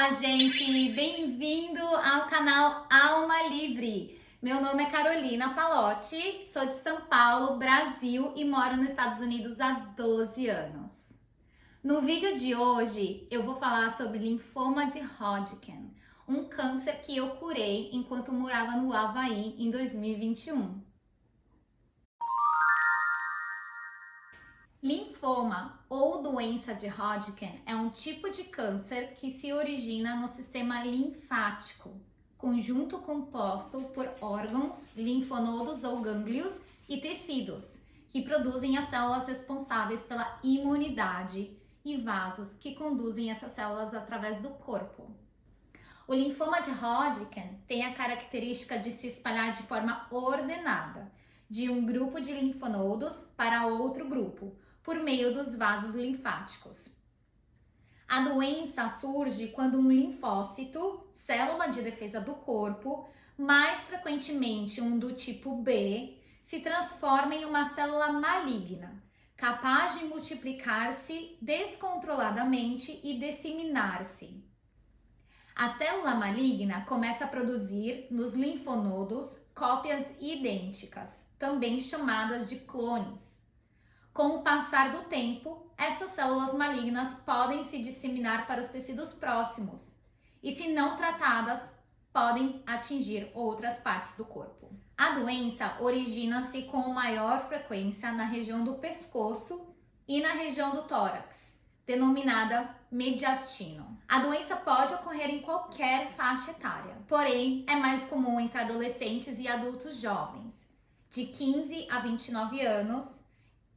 Olá, gente! Bem-vindo ao canal Alma Livre. Meu nome é Carolina Palotti, sou de São Paulo, Brasil e moro nos Estados Unidos há 12 anos. No vídeo de hoje, eu vou falar sobre linfoma de Hodgkin, um câncer que eu curei enquanto morava no Havaí em 2021. Linfoma ou doença de Hodgkin é um tipo de câncer que se origina no sistema linfático, conjunto composto por órgãos, linfonodos ou gânglios e tecidos, que produzem as células responsáveis pela imunidade e vasos que conduzem essas células através do corpo. O linfoma de Hodgkin tem a característica de se espalhar de forma ordenada, de um grupo de linfonodos para outro grupo, por meio dos vasos linfáticos. A doença surge quando um linfócito, célula de defesa do corpo, mais frequentemente um do tipo B, se transforma em uma célula maligna, capaz de multiplicar-se descontroladamente e disseminar-se. A célula maligna começa a produzir nos linfonodos cópias idênticas, também chamadas de clones. Com o passar do tempo, essas células malignas podem se disseminar para os tecidos próximos e, se não tratadas, podem atingir outras partes do corpo. A doença origina-se com maior frequência na região do pescoço e na região do tórax, denominada mediastino. A doença pode ocorrer em qualquer faixa etária, porém é mais comum entre adolescentes e adultos jovens, de 15 a 29 anos,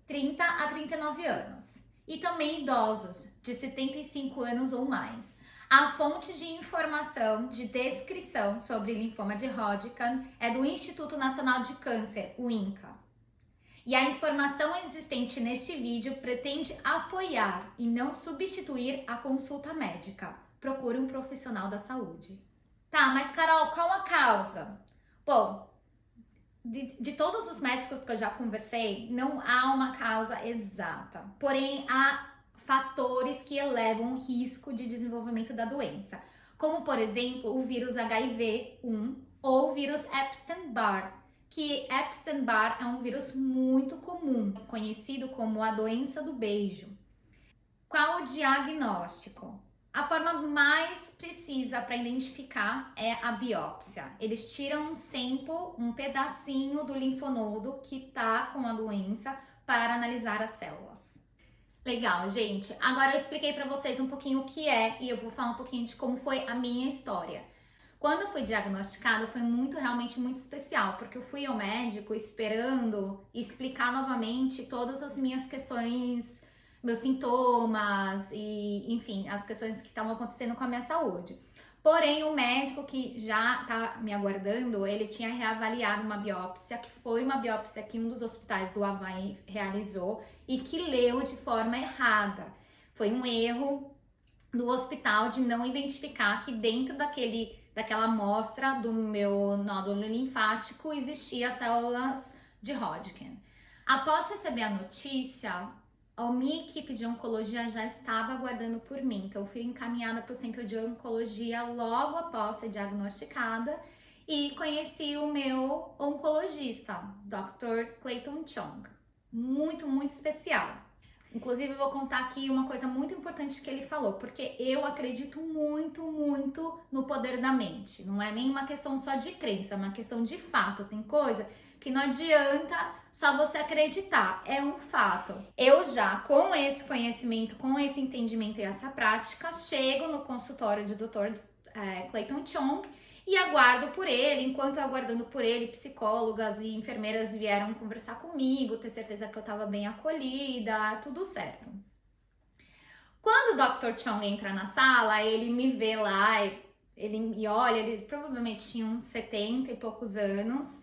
30 a 39 anos, e também idosos de 75 anos ou mais. A fonte de informação de descrição sobre linfoma de Hodgkin é do Instituto Nacional de Câncer, o INCA. E a informação existente neste vídeo pretende apoiar e não substituir a consulta médica. Procure um profissional da saúde. Tá, mas Carol, qual a causa? Bom, de todos os médicos que eu já conversei, não há uma causa exata. Porém, há fatores que elevam o risco de desenvolvimento da doença, como, por exemplo, o vírus HIV-1 ou o vírus Epstein-Barr, que Epstein-Barr é um vírus muito comum, conhecido como a doença do beijo. Qual o diagnóstico? A forma mais precisa para identificar é a biópsia. Eles tiram um sample, um pedacinho do linfonodo que está com a doença para analisar as células. Legal, gente. Agora eu expliquei para vocês um pouquinho o que é e eu vou falar um pouquinho de como foi a minha história. Quando eu fui diagnosticada foi realmente muito especial, porque eu fui ao médico esperando explicar novamente todas as minhas questões, meus sintomas e, enfim, as questões que estavam acontecendo com a minha saúde. Porém, o médico que já tá me aguardando, ele tinha reavaliado uma biópsia, que foi uma biópsia que um dos hospitais do Havaí realizou e que leu de forma errada. Foi um erro do hospital de não identificar que dentro daquela amostra do meu nódulo linfático existia células de Hodgkin. Após receber a notícia, a minha equipe de oncologia já estava aguardando por mim, então eu fui encaminhada para o centro de oncologia logo após ser diagnosticada e conheci o meu oncologista, Dr. Clayton Chong, muito, muito especial. Inclusive, eu vou contar aqui uma coisa muito importante que ele falou, porque eu acredito muito, muito no poder da mente. Não é nem uma questão só de crença, é uma questão de fato. Tem coisa que não adianta só você acreditar, é um fato. Eu já, com esse conhecimento, com esse entendimento e essa prática, chego no consultório do Dr. Clayton Chong e aguardo por ele. Enquanto eu aguardando por ele, psicólogas e enfermeiras vieram conversar comigo, ter certeza que eu estava bem acolhida, tudo certo. Quando o Dr. Chong entra na sala, ele me vê lá, ele me olha, ele provavelmente tinha uns 70 e poucos anos,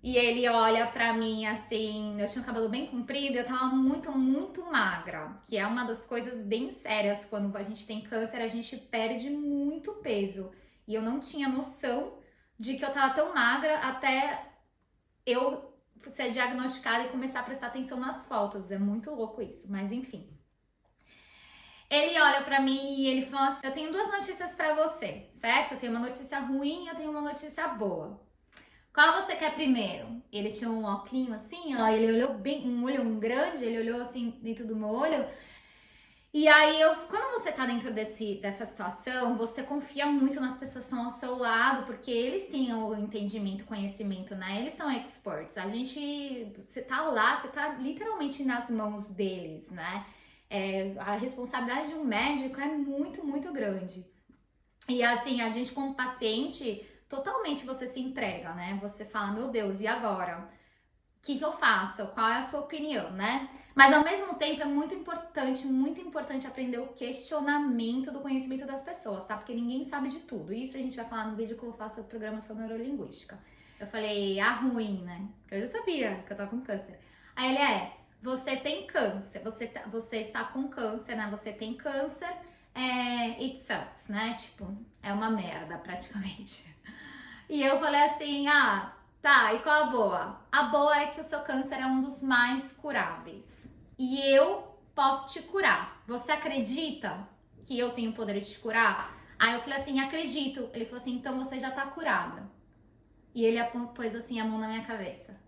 e ele olha pra mim assim, eu tinha o cabelo bem comprido, eu tava muito, muito magra, que é uma das coisas bem sérias quando a gente tem câncer, a gente perde muito peso. E eu não tinha noção de que eu tava tão magra até eu ser diagnosticada e começar a prestar atenção nas fotos. É muito louco isso, mas enfim. Ele olha pra mim e ele fala assim, eu tenho duas notícias pra você, certo? Eu tenho uma notícia ruim e eu tenho uma notícia boa. Qual você quer primeiro? Ele tinha um óculos assim, ó, ele olhou bem, um olho grande, ele olhou assim dentro do meu olho. E aí, quando você tá dentro dessa situação, você confia muito nas pessoas que estão ao seu lado, porque eles têm o entendimento, conhecimento, né? Eles são experts. Você tá lá, você tá literalmente nas mãos deles, né? A responsabilidade de um médico é muito, muito grande. E assim, a gente como paciente, totalmente você se entrega, né? Você fala, meu Deus, e agora? O que eu faço? Qual é a sua opinião, né? Mas ao mesmo tempo é muito importante aprender o questionamento do conhecimento das pessoas, tá? Porque ninguém sabe de tudo. Isso a gente vai falar no vídeo que eu faço sobre programação neurolinguística. Eu falei, ruim, né? Porque eu já sabia que eu tava com câncer. Aí ele você tem câncer, você está com câncer, né? Você tem câncer, it sucks, né? Tipo, é uma merda praticamente. E eu falei assim, tá, e qual a boa? A boa é que o seu câncer é um dos mais curáveis. E eu posso te curar. Você acredita que eu tenho o poder de te curar? Aí eu falei assim, acredito. Ele falou assim, então você já tá curada. E ele pôs assim a mão na minha cabeça.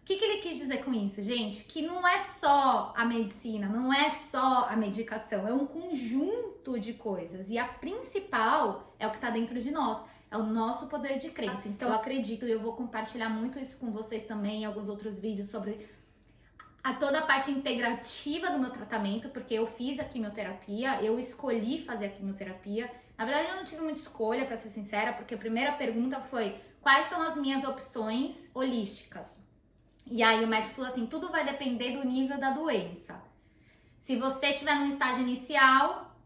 O que ele quis dizer com isso, gente? Que não é só a medicina, não é só a medicação, é um conjunto de coisas. E a principal é o que tá dentro de nós. É o nosso poder de crença. Então eu acredito e eu vou compartilhar muito isso com vocês também em alguns outros vídeos sobre toda a parte integrativa do meu tratamento, porque eu fiz a quimioterapia, eu escolhi fazer a quimioterapia. Na verdade eu não tive muita escolha, pra ser sincera, porque a primeira pergunta foi quais são as minhas opções holísticas? E aí o médico falou assim, tudo vai depender do nível da doença. Se você estiver no estágio inicial,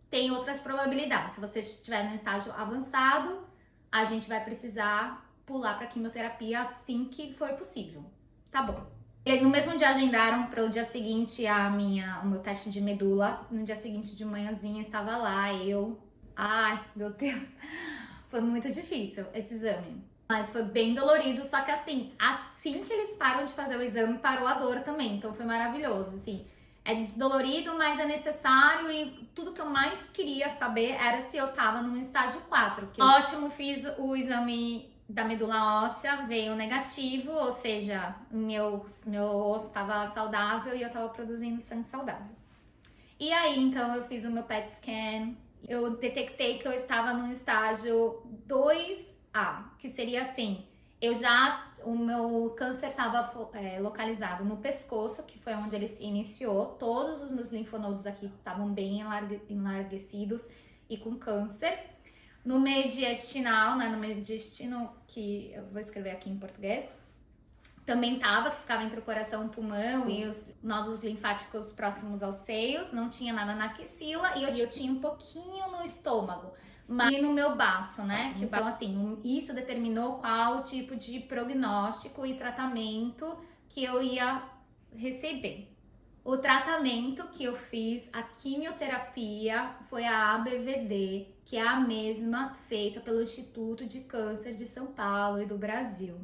tem outras probabilidades. Se você estiver no estágio avançado, a gente vai precisar pular para quimioterapia assim que for possível. Tá bom. E no mesmo dia agendaram para o dia seguinte o meu teste de medula. No dia seguinte de manhãzinha estava lá, ai, meu Deus. Foi muito difícil esse exame. Mas foi bem dolorido, só que assim que eles param de fazer o exame, parou a dor também. Então foi maravilhoso, assim. É dolorido, mas é necessário e tudo que eu mais queria saber era se eu tava no estágio 4. Ótimo, fiz o exame da medula óssea, veio negativo, ou seja, meu osso estava saudável e eu tava produzindo sangue saudável. E aí, então, eu fiz o meu PET scan, eu detectei que eu estava no estágio 2A, que seria assim, o meu câncer estava localizado no pescoço, que foi onde ele se iniciou. Todos os meus linfonodos aqui estavam bem enlarguecidos e com câncer. No mediastinal, né, no mediastino, que eu vou escrever aqui em português, também tava, que ficava entre o coração e o pulmão e os nódulos linfáticos próximos aos seios. Não tinha nada na axila e eu tinha um pouquinho no estômago. E no meu baço, né? Então, assim, isso determinou qual tipo de prognóstico e tratamento que eu ia receber. O tratamento que eu fiz, a quimioterapia, foi a ABVD, que é a mesma feita pelo Instituto de Câncer de São Paulo e do Brasil.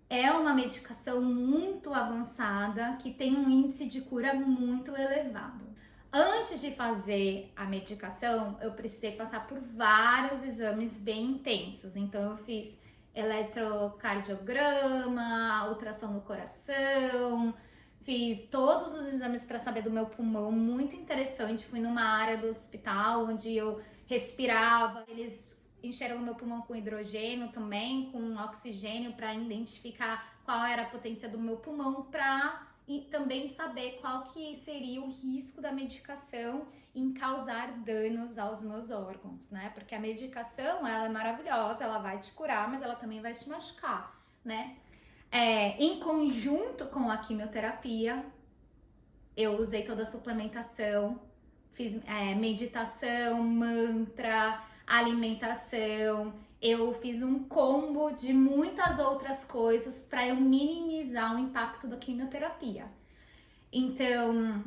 É uma medicação muito avançada que tem um índice de cura muito elevado. Antes de fazer a medicação, eu precisei passar por vários exames bem intensos. Então eu fiz eletrocardiograma, ultrassom no coração, fiz todos os exames para saber do meu pulmão, muito interessante. Fui numa área do hospital onde eu respirava, eles encheram o meu pulmão com hidrogênio também, com oxigênio, para identificar qual era a potência do meu pulmão, e também saber qual que seria o risco da medicação em causar danos aos meus órgãos, né? Porque a medicação, ela é maravilhosa, ela vai te curar, mas ela também vai te machucar, né? Em conjunto com a quimioterapia, eu usei toda a suplementação, fiz meditação, mantra, alimentação, eu fiz um combo de muitas outras coisas para eu minimizar o impacto da quimioterapia. Então,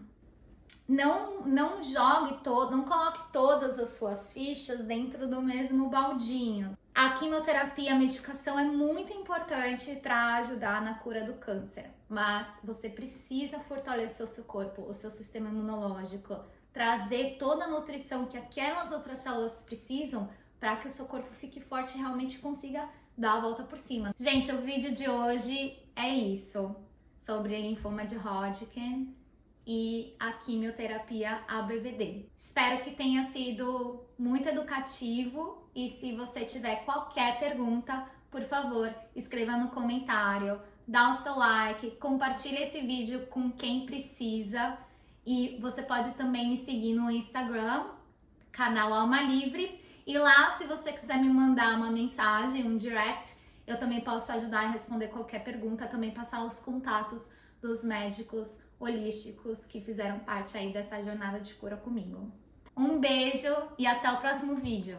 não jogue não coloque todas as suas fichas dentro do mesmo baldinho. A quimioterapia, a medicação é muito importante para ajudar na cura do câncer, mas você precisa fortalecer o seu corpo, o seu sistema imunológico, trazer toda a nutrição que aquelas outras células precisam para que o seu corpo fique forte e realmente consiga dar a volta por cima. Gente, o vídeo de hoje é isso, sobre linfoma de Hodgkin e a quimioterapia ABVD. Espero que tenha sido muito educativo e se você tiver qualquer pergunta, por favor, escreva no comentário, dá o seu like, compartilhe esse vídeo com quem precisa e você pode também me seguir no Instagram, canal Alma Livre, e lá se você quiser me mandar uma mensagem, um direct, eu também posso ajudar a responder qualquer pergunta, também passar os contatos dos médicos holísticos que fizeram parte aí dessa jornada de cura comigo. Um beijo e até o próximo vídeo!